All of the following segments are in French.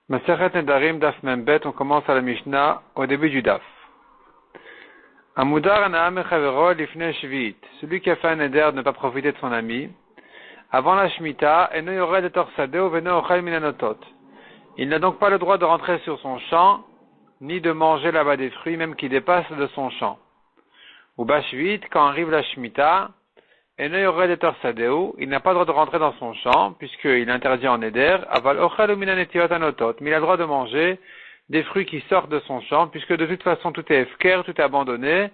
Masechet Nedarim Daf Membet, on commence à la Mishnah au début du Daf. Amudar Ana'am Echavero Lifnei Shvit. Celui qui a fait un neder de ne pas profiter de son ami. Avant la Shemitah, Eno Yored et Torsadeo Veno Ochel Minanotot. Il n'a donc pas le droit de rentrer sur son champ, ni de manger là-bas des fruits, même qui dépassent de son champ. Ou Bashvit, quand arrive la Shemitah, Eno Yored et Torsadeo, il n'a pas le droit de rentrer dans son champ, puisqu'il est interdit en neder, Aval Ochel Minanetiot Anotot. Mais il a le droit de manger des fruits qui sortent de son champ, puisque de toute façon tout est efker, tout est abandonné,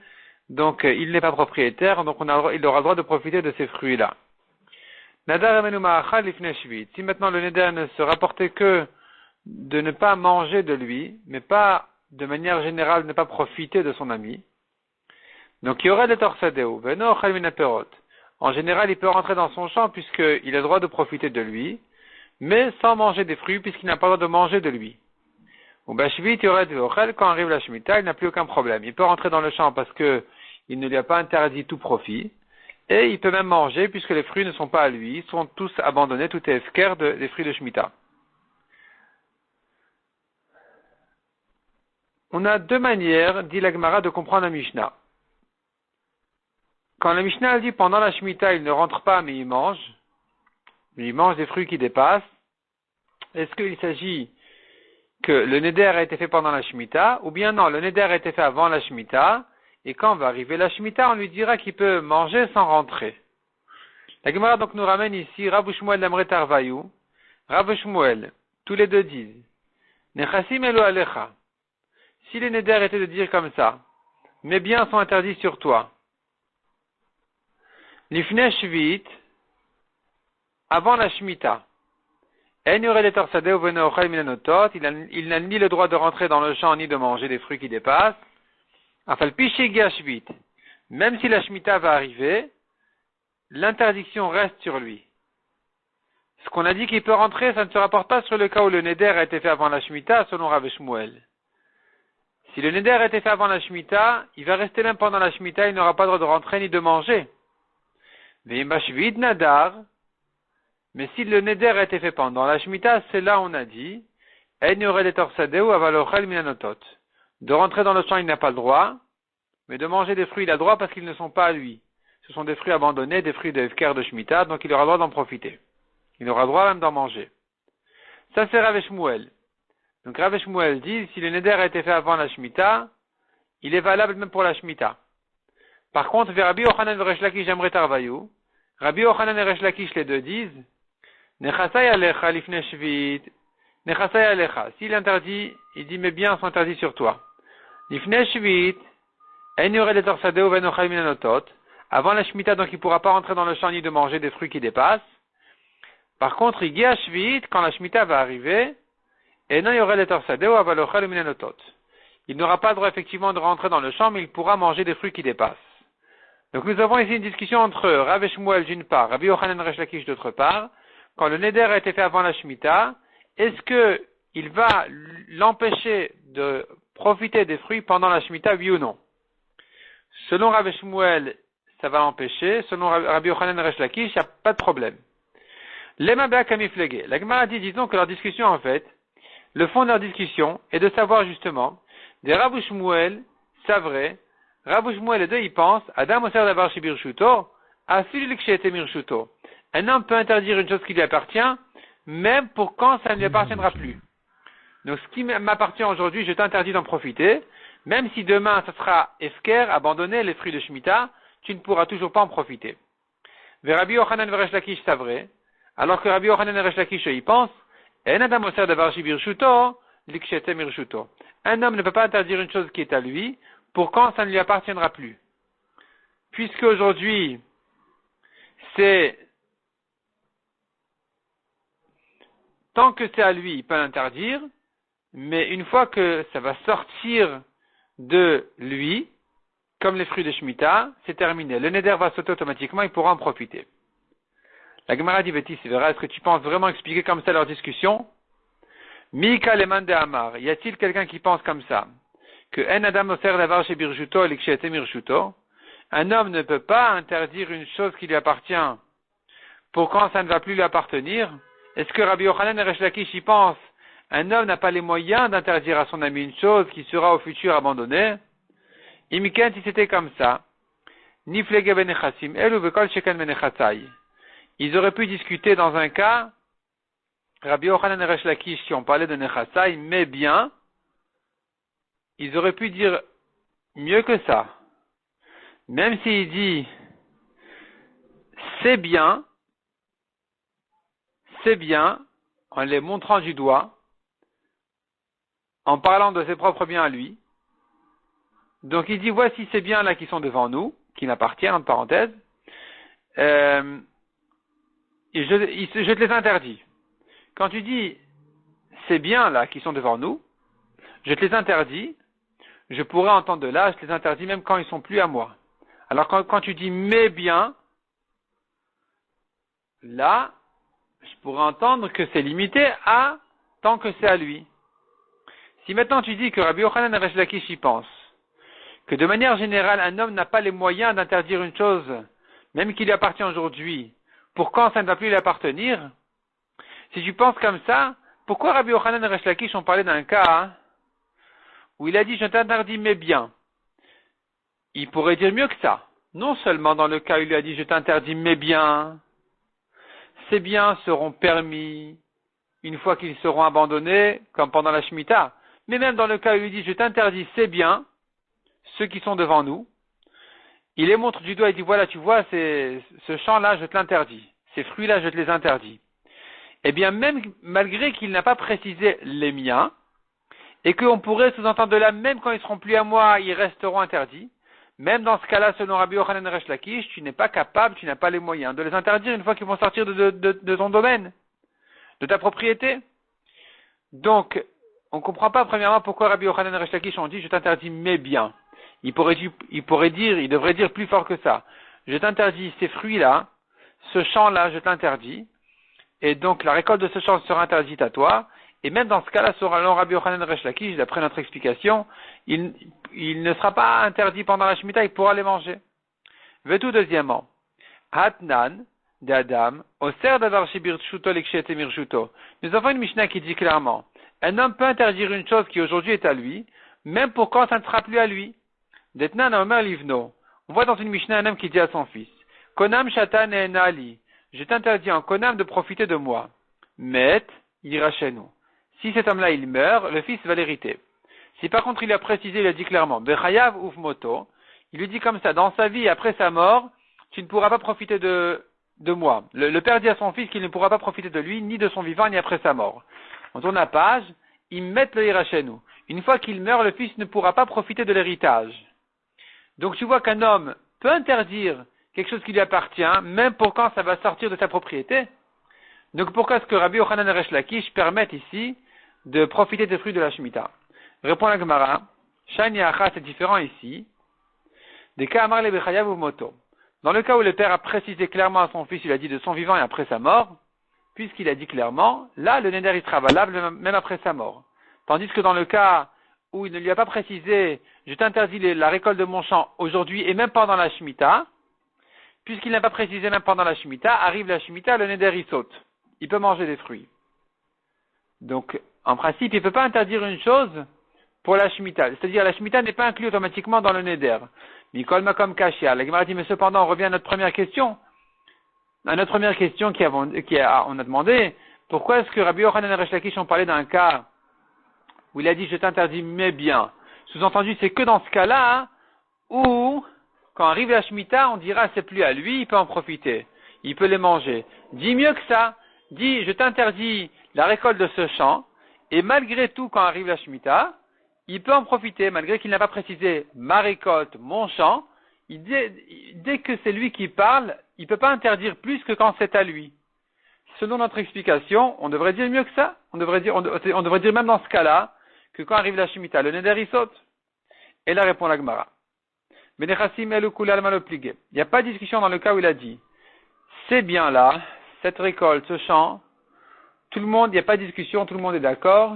donc il n'est pas propriétaire, donc il aura le droit de profiter de ces fruits-là. Nadar amenu ma'achal lifnei shvit. Si maintenant le neder ne se rapportait que de ne pas manger de lui, mais pas de manière générale ne pas profiter de son ami, donc il y aurait des torsadeo, veno ochel min haperot. En général, il peut rentrer dans son champ puisqu'il a le droit de profiter de lui, mais sans manger des fruits puisqu'il n'a pas le droit de manger de lui. Ou bashvit yored ve'ochel, quand arrive la shemitah, il n'a plus aucun problème. Il peut rentrer dans le champ parce que il ne lui a pas interdit tout profit, et il peut même manger puisque les fruits ne sont pas à lui, ils sont tous abandonnés, tout est efker des fruits de shemitah. On a deux manières, dit la Gemara, de comprendre la Mishnah. Quand la Mishnah dit pendant la shemitah, il ne rentre pas mais il mange des fruits qui dépassent, est-ce qu'il s'agit que le neder a été fait pendant la shemitah, ou bien non, le neder a été fait avant la shemitah, et quand va arriver la shemitah, on lui dira qu'il peut manger sans rentrer. La Gemara donc nous ramène ici Rav Shmuel d'Amret Arvayou, Rav Shmuel, tous les deux disent Nechasim elo alecha. Si les neder étaient de dire comme ça, mes biens sont interdits sur toi. Lifnei shvit, avant la shemitah. Il n'a ni le droit de rentrer dans le champ ni de manger des fruits qui dépassent. Même si la shemitah va arriver, l'interdiction reste sur lui. Ce qu'on a dit qu'il peut rentrer, ça ne se rapporte pas sur le cas où le neder a été fait avant la shemitah, selon Rav Shmuel. Si le neder a été fait avant la shemitah, il va rester même pendant la shemitah, il n'aura pas le droit de rentrer ni de manger. Nadar. Mais si le neder a été fait pendant la shemitah, c'est là on a dit, de rentrer dans le champ, il n'a pas le droit, mais de manger des fruits, il a le droit parce qu'ils ne sont pas à lui. Ce sont des fruits abandonnés, des fruits de efker de shemitah, donc il aura le droit d'en profiter. Il aura le droit même d'en manger. Ça c'est Rav Shmuel. Donc Rav Shmuel dit, si le neder a été fait avant la shemitah, il est valable même pour la shemitah. Par contre, Rabbi Yochanan et Resh Lakish Amret Arvayou, Rabbi Yochanan et Resh Lakish les deux disent, Nechasai alecha lifnei shvit. Nechasai alecha. S'il interdit, il dit mes biens sont interdits sur toi. Lifnei shvit. En yored et torsadeo ven ochel minanotot. Avant la shemitah, donc il ne pourra pas rentrer dans le champ ni de manger des fruits qui dépassent. Par contre, igia shvit, quand la shemitah va arriver, eno yored et torsadeo aval ochel minanotot. Il n'aura pas le droit effectivement de rentrer dans le champ, mais il pourra manger des fruits qui dépassent. Donc nous avons ici une discussion entre Rav Shmuel d'une part, Rabbi Yochanan Resh Lakish d'autre part. Quand le neder a été fait avant la shemitah, est-ce que il va l'empêcher de profiter des fruits pendant la shemitah, oui ou non? Selon Rav Shmuel, ça va l'empêcher. Selon Rabbi Yochanan Resh Lakish, il n'y a pas de problème. L'Emabea Kamiflege. La Gemara dit, disons que leur discussion, en fait, le fond de leur discussion est de savoir justement, des Rav Shmuel, c'est vrai, Rav Shmuel et deux, ils pensent, Adam Oser Davar Shibirchuto, Afilu Likshete Mirshuto. Un homme peut interdire une chose qui lui appartient, même pour quand ça ne lui appartiendra plus. Donc ce qui m'appartient aujourd'hui, je t'interdis d'en profiter, même si demain ça sera efker, abandonné, les fruits de shemitah, tu ne pourras toujours pas en profiter. Rabbi Yochanan et Resh Lakish, c'est vrai, alors que Rabbi Yochanan et Resh Lakish, ils pensent, En adam oser davar shibirchuto, likshete mirshuto. Un homme ne peut pas interdire une chose qui est à lui, pour quand ça ne lui appartiendra plus. Puisque aujourd'hui, c'est tant que c'est à lui, il peut l'interdire, mais une fois que ça va sortir de lui, comme les fruits de shemitah, c'est terminé. Le neder va sauter automatiquement, il pourra en profiter. La Gemara dit, Vétis, est-ce que tu penses vraiment expliquer comme ça leur discussion? Mika leman de Amar, y a-t-il quelqu'un qui pense comme ça? Que en adam oser davar shebirjuto likshete mirshuto, un homme ne peut pas interdire une chose qui lui appartient pour quand ça ne va plus lui appartenir? Est-ce que Rabbi Yochanan et Resh Lakish y pensent un homme n'a pas les moyens d'interdire à son ami une chose qui sera au futur abandonnée, Imiken, si c'était comme ça, Niflege benechassim elu vekol sheken benechatzai. Ils auraient pu discuter dans un cas, Rabbi Yochanan et Resh Lakish qui ont parlé de nechatzai, mais bien, ils auraient pu dire mieux que ça. Même s'il dit c'est bien, en les montrant du doigt, en parlant de ses propres biens à lui. Donc il dit voici ces biens là qui sont devant nous, qui m'appartiennent, entre parenthèses, et je te les interdis. Quand tu dis ces biens là qui sont devant nous, je te les interdis, je pourrais entendre de là, je te les interdis même quand ils sont plus à moi. Alors quand tu dis mes biens, là, je pourrais entendre que c'est limité à tant que c'est à lui. Si maintenant tu dis que Rabbi Yochanan et Resh Lakish y pense, que de manière générale, un homme n'a pas les moyens d'interdire une chose, même qui lui appartient aujourd'hui, pour quand ça ne va plus lui appartenir, si tu penses comme ça, pourquoi Rabbi Yochanan et Resh Lakish ont parlé d'un cas où il a dit je t'interdis mes biens? Il pourrait dire mieux que ça. Non seulement dans le cas où il lui a dit je t'interdis mes biens, ces biens seront permis une fois qu'ils seront abandonnés, comme pendant la Shemitah. Mais même dans le cas où il lui dit je t'interdis ces biens, ceux qui sont devant nous, il les montre du doigt et dit voilà tu vois ce champ-là je te l'interdis, ces fruits-là je te les interdis. Eh bien même malgré qu'il n'a pas précisé les miens, et qu'on pourrait sous-entendre de là, même quand ils seront plus à moi, ils resteront interdits, même dans ce cas-là, selon Rabbi Yochanan et Resh Lakish, tu n'es pas capable, tu n'as pas les moyens de les interdire une fois qu'ils vont sortir de ton domaine, de ta propriété. Donc, on ne comprend pas premièrement pourquoi Rabbi Yochanan et Resh Lakish ont dit je t'interdis mes biens. Il devrait dire plus fort que ça. Je t'interdis ces fruits-là, ce champ-là, je t'interdis, et donc la récolte de ce champ sera interdite à toi. Et même dans ce cas-là, selon Rabbi Yochanan et Resh Lakish, d'après notre explication, il ne sera pas interdit pendant la Shemitah, il pourra les manger. Vetou deuxièmement. Hatnan d'Adam, Oser davar shebirchuto lekshete mirchuto. Nous avons une Mishnah qui dit clairement, un homme peut interdire une chose qui aujourd'hui est à lui, même pour quand ça ne sera plus à lui. Detnan Omer Livno. On voit dans une Mishnah un homme qui dit à son fils, Konam shatan et enali. Je t'interdis en Konam de profiter de moi. Met, il ira chez nous. Si cet homme-là, il meurt, le fils va l'hériter. Si par contre il a précisé, il a dit clairement, Bechayav uf moto, il lui dit comme ça, dans sa vie et après sa mort, tu ne pourras pas profiter de moi. Le père dit à son fils qu'il ne pourra pas profiter de lui, ni de son vivant, ni après sa mort. On tourne la page, ils mettent le Hirachenu. Une fois qu'il meurt, le fils ne pourra pas profiter de l'héritage. Donc tu vois qu'un homme peut interdire quelque chose qui lui appartient, même pour quand ça va sortir de sa propriété. Donc pourquoi est-ce que Rabbi Yochanan et Resh Lakish permettent ici de profiter des fruits de la Shemitah? Répond la Gemara, Shani Acha, c'est différent ici. Des cas Amar le Bechayav ou Moto. Dans le cas où le père a précisé clairement à son fils, il a dit de son vivant et après sa mort, puisqu'il a dit clairement, là le neder il sera valable même après sa mort. Tandis que dans le cas où il ne lui a pas précisé, je t'interdis la récolte de mon champ aujourd'hui et même pendant la Shemitah, puisqu'il n'a pas précisé même pendant la Shemitah, arrive la Shemitah, le neder il saute. Il peut manger des fruits. Donc, en principe, il ne peut pas interdire une chose pour la Shemitah. C'est-à-dire, la Shemitah n'est pas inclue automatiquement dans le neder. Mikol Makom Kashia. La Gemara dit, mais cependant, on revient à notre première question. À notre première question on a demandé, pourquoi est-ce que Rabbi Yochanan et Resh Lakish ont parlé d'un cas où il a dit, je t'interdis mes biens. Sous-entendu, c'est que dans ce cas-là, où, quand arrive la Shemitah, on dira, c'est plus à lui, il peut en profiter. Il peut les manger. Dis mieux que ça. Dis, je t'interdis la récolte de ce champ, et malgré tout, quand arrive la Shemitah, il peut en profiter, malgré qu'il n'a pas précisé ma récolte, mon champ, dès que c'est lui qui parle, il ne peut pas interdire plus que quand c'est à lui. Selon notre explication, on devrait dire mieux que ça. On devrait dire même dans ce cas-là, que quand arrive la Shemitah, le neder il saute. Et là répond la Gemara. Il n'y a pas de discussion dans le cas où il a dit, c'est bien là, cette récolte, ce champ, il n'y a pas de discussion, tout le monde est d'accord,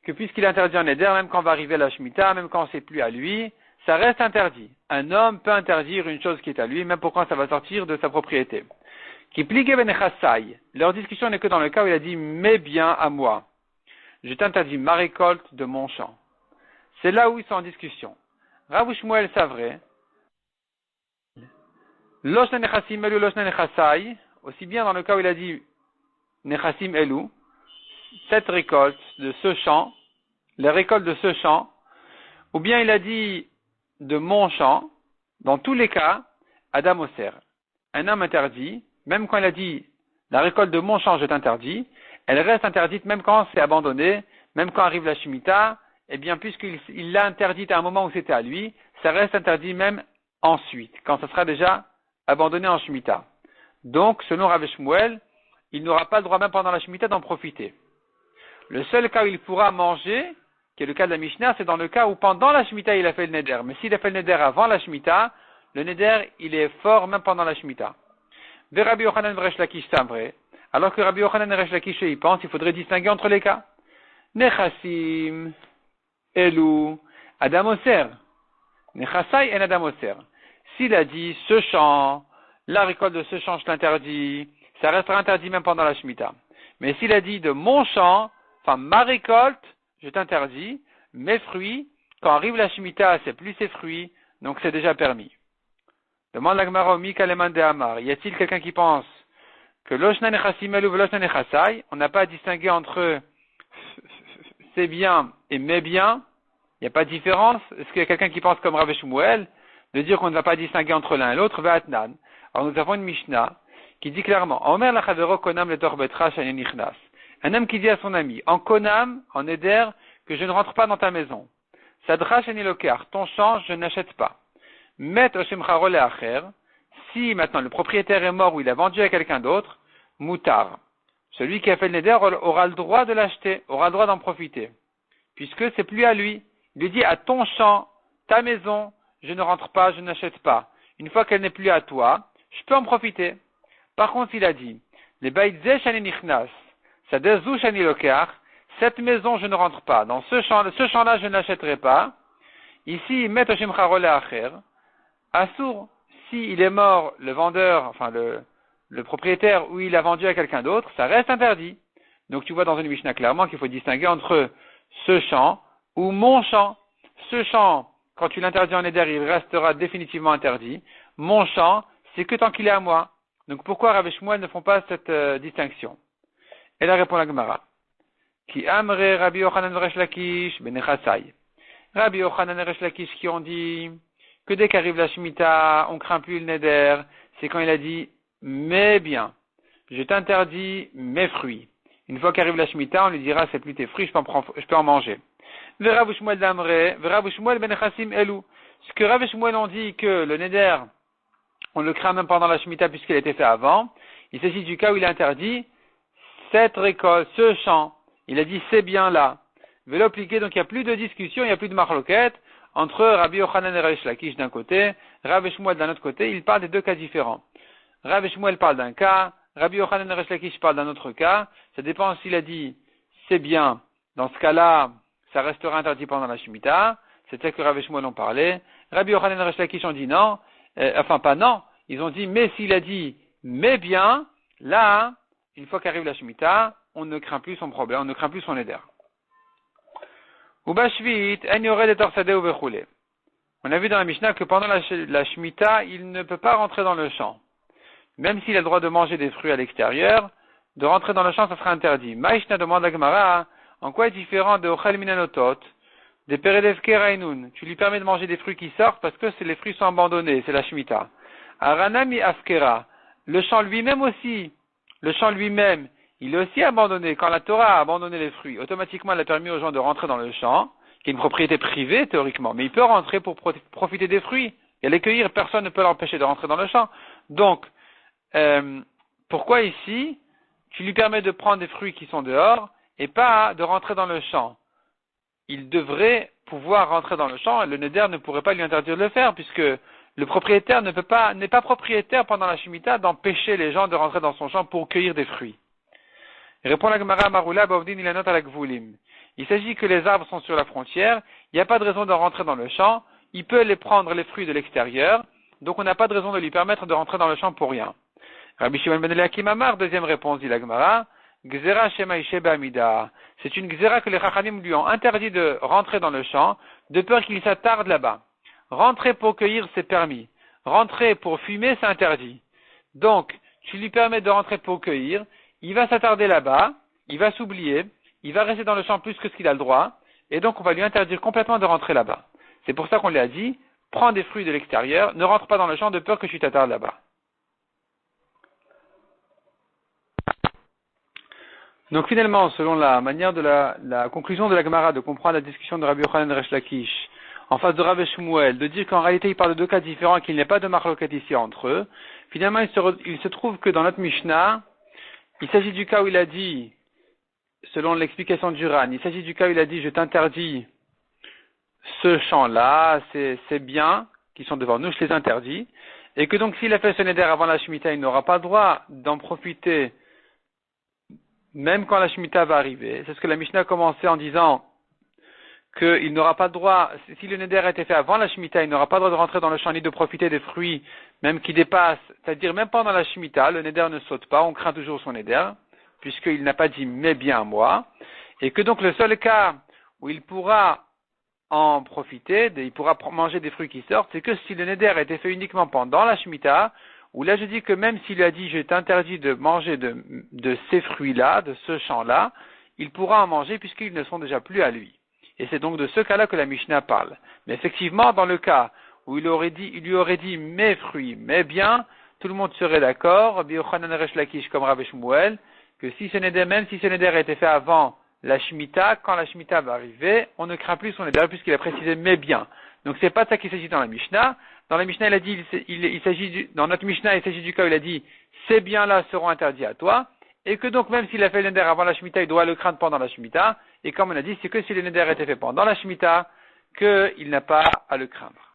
que puisqu'il est interdit en neder, même quand va arriver la Shemitah, même quand c'est plus à lui, ça reste interdit. Un homme peut interdire une chose qui est à lui, même pour quand ça va sortir de sa propriété. Qui pligue ben chassai. Leur discussion n'est que dans le cas où il a dit, mais bien à moi. je t'interdis ma récolte de mon champ. C'est là où ils sont en discussion. Rav Shmuel Savre, Loshna Nechasim Elu Loshna Nechasai, aussi bien dans le cas où il a dit Nechasim Elu, cette récolte de ce champ, les récoltes de ce champ, ou bien il a dit de mon champ, dans tous les cas, Adam Oser. Un homme interdit, même quand il a dit la récolte de mon champ je t'interdis, elle reste interdite même quand c'est abandonné, même quand arrive la Shemitah, eh bien puisqu'il l'a interdite à un moment où c'était à lui, ça reste interdit même ensuite, quand ça sera déjà abandonné en Shemitah. Donc, selon Rav Shmuel, il n'aura pas le droit même pendant la Shemitah d'en profiter. Le seul cas où il pourra manger, qui est le cas de la Mishnah, c'est dans le cas où pendant la Shemitah il a fait le Neder. Mais s'il a fait le Neder avant la Shemitah, le Neder il est fort même pendant la Shemitah. Ve Rabbi Yochanan Resh Lakish Samre. Alors que Rabbi Yochanan Resh Lakish il pense, il faudrait distinguer entre les cas. Nechasim, Elu, Adam Oser. Nechasai en Adam Oser. S'il a dit ce champ, la récolte de ce champ je l'interdis, ça restera interdit même pendant la Shemitah. Mais s'il a dit de mon champ, enfin ma récolte, je t'interdis, mes fruits, quand arrive la Shemitah, c'est plus ses fruits, donc c'est déjà permis. Demande la Gemara au Mika Leman de Amar. Y a-t-il quelqu'un qui pense que Loshna Nechasim Elu Loshna Nechasai, on n'a pas à distinguer entre ses biens et mes biens? Il n'y a pas de différence? Est-ce qu'il y a quelqu'un qui pense comme Rav Shmuel, de dire qu'on ne va pas distinguer entre l'un et l'autre? Ve'atnan. Alors nous avons une Mishnah qui dit clairement, Omer la Chavero Konam le Torbetra Shani Nichnas. Un homme qui dit à son ami, en Konam, en Eder, que je ne rentre pas dans ta maison. Sadra Shani Lokar, ton champ, je n'achète pas. Met Oshem Charole Acher, si maintenant le propriétaire est mort ou il a vendu à quelqu'un d'autre, Moutar. Celui qui a fait le Neder aura le droit de l'acheter, aura le droit d'en profiter. Puisque c'est plus à lui. Il lui dit à ton champ, ta maison, je ne rentre pas, je n'achète pas. Une fois qu'elle n'est plus à toi, je peux en profiter. Par contre, il a dit, les baïdze shani nichnas, sadezu shani lokar, cette maison je ne rentre pas. Dans ce champ-là, je ne l'achèterai pas. Ici, met Hashem charole acher, assour, si il est mort, le vendeur, enfin le propriétaire, ou il a vendu à quelqu'un d'autre, ça reste interdit. Donc tu vois dans une Mishnah clairement qu'il faut distinguer entre ce champ ou mon champ. Ce champ, quand tu l'interdis en éder, il restera définitivement interdit. Mon champ, c'est que tant qu'il est à moi. Donc pourquoi Rav Shmuel ne font pas cette distinction? Et là répond la Gemara. Ki amre Rabbi Yochanan Resh Lakish benechasai. Rabbi Yochanan et Resh Lakish qui ont dit que dès qu'arrive la Shemitah, on craint plus le neder, c'est quand il a dit mes biens, je t'interdis mes fruits. Une fois qu'arrive la Shemitah, on lui dira c'est plus tes fruits, je peux en manger. Rav Shmuel d'amre, Rav Shmuel benechassim elu. Ce que Rav Shmuel ont dit que le neder, on le craint même pendant la Shemitah puisqu'il a été fait avant, il s'agit du cas où il a interdit cette récolte, ce champ. Il a dit ces biens-là. Vélo appliqué, donc il n'y a plus de discussion, il n'y a plus de marloquette entre Rabbi Yochanan et Resh Lakish d'un côté, Rav Shmuel d'un autre côté. Il parle des deux cas différents. Rav Shmuel parle d'un cas, Rabbi Yochanan et Resh Lakish parle d'un autre cas. Ça dépend s'il a dit c'est bien. Dans ce cas-là, ça restera interdit pendant la Shemitah. C'est ça que Rav Shmuel ont parlé. Rabbi Yochanan et Resh Lakish ont dit non. Pas non. Ils ont dit mais s'il a dit mais bien, là, une fois qu'arrive la Shemitah, on ne craint plus son problème, on ne craint plus son éder. On a vu dans la Mishnah que pendant la Shemitah, il ne peut pas rentrer dans le champ. Même s'il a le droit de manger des fruits à l'extérieur, de rentrer dans le champ, ça sera interdit. Maïshna demande à Gemara, en quoi est différent de Ochel Minanotot, des Peredevke Rainun? Tu lui permets de manger des fruits qui sortent parce que les fruits sont abandonnés, c'est la Shemitah. Aranami Afkera, le champ lui-même aussi, il est aussi abandonné. Quand la Torah a abandonné les fruits, automatiquement elle a permis aux gens de rentrer dans le champ, qui est une propriété privée théoriquement, mais il peut rentrer pour profiter des fruits et les cueillir, personne ne peut l'empêcher de rentrer dans le champ. Donc, pourquoi ici, tu lui permets de prendre des fruits qui sont dehors et pas de rentrer dans le champ? Il devrait pouvoir rentrer dans le champ et le neder ne pourrait pas lui interdire de le faire puisque le propriétaire n'est pas propriétaire pendant la Shemitah d'empêcher les gens de rentrer dans son champ pour cueillir des fruits. Il répond la Gemara Marula Bavdin Ilanot à la Gvulim. Il s'agit que les arbres sont sur la frontière, il n'y a pas de raison de rentrer dans le champ, il peut les prendre les fruits de l'extérieur, donc on n'a pas de raison de lui permettre de rentrer dans le champ pour rien. Rabbi Shimon ben Eliakim Amar, deuxième réponse, dit la Gemara, Gzera Shema Ishe Ba'amida. C'est une Gzera que les Chachamim lui ont interdit de rentrer dans le champ, de peur qu'il s'attarde là-bas. Rentrer pour cueillir, c'est permis. Rentrer pour fumer, c'est interdit. Donc, tu lui permets de rentrer pour cueillir, il va s'attarder là-bas, il va s'oublier, il va rester dans le champ plus que ce qu'il a le droit, et donc on va lui interdire complètement de rentrer là-bas. C'est pour ça qu'on lui a dit, prends des fruits de l'extérieur, ne rentre pas dans le champ de peur que tu t'attardes là-bas. Donc finalement, selon la manière de la conclusion de la Gemara de comprendre la discussion de Rabbi Yochanan Resh Lakish en face de Rabbi Shmuel, de dire qu'en réalité il parle de deux cas différents et qu'il n'y a pas de marloquette ici entre eux, finalement il se trouve que dans notre Mishnah, il s'agit du cas où il a dit, selon l'explication du Ran, il s'agit du cas où il a dit je t'interdis ce champ-là, ces biens qui sont devant nous, je les interdis, et que donc s'il a fait ce neder avant la Shemitah, il n'aura pas le droit d'en profiter même quand la Shemitah va arriver. C'est ce que la Mishnah a commencé en disant qu'il n'aura pas le droit, si le neder a été fait avant la Shemitah, il n'aura pas le droit de rentrer dans le champ ni de profiter des fruits, même qui dépassent, c'est-à-dire même pendant la Shemitah, le neder ne saute pas, on craint toujours son neder, puisqu'il n'a pas dit mais bien à moi, et que donc le seul cas où il pourra en profiter, il pourra manger des fruits qui sortent, c'est que si le neder a été fait uniquement pendant la Shemitah, où là je dis que même s'il a dit je t'interdis de manger de ces fruits-là, de ce champ-là, il pourra en manger puisqu'ils ne sont déjà plus à lui. Et c'est donc de ce cas-là que la Mishnah parle. Mais effectivement, dans le cas où il lui aurait dit mes fruits, mes biens, tout le monde serait d'accord, Rabbi Yochanan Resh Lakish comme Rabbi Shmuel, que si ce neder, même si ce neder a été fait avant la Shemitah, quand la Shemitah va arriver, on ne craint plus son neder puisqu'il a précisé mes biens. Donc c'est pas de ça qu'il s'agit dans la Mishnah. Dans la Mishnah, il a dit, dans notre Mishnah, il s'agit du cas où il a dit, ces biens-là seront interdits à toi, et que donc même s'il a fait le neder avant la Shemitah, il doit le craindre pendant la Shemitah, et comme on a dit, c'est que si le neder a été fait pendant la Shemitah, qu'il n'a pas à le craindre.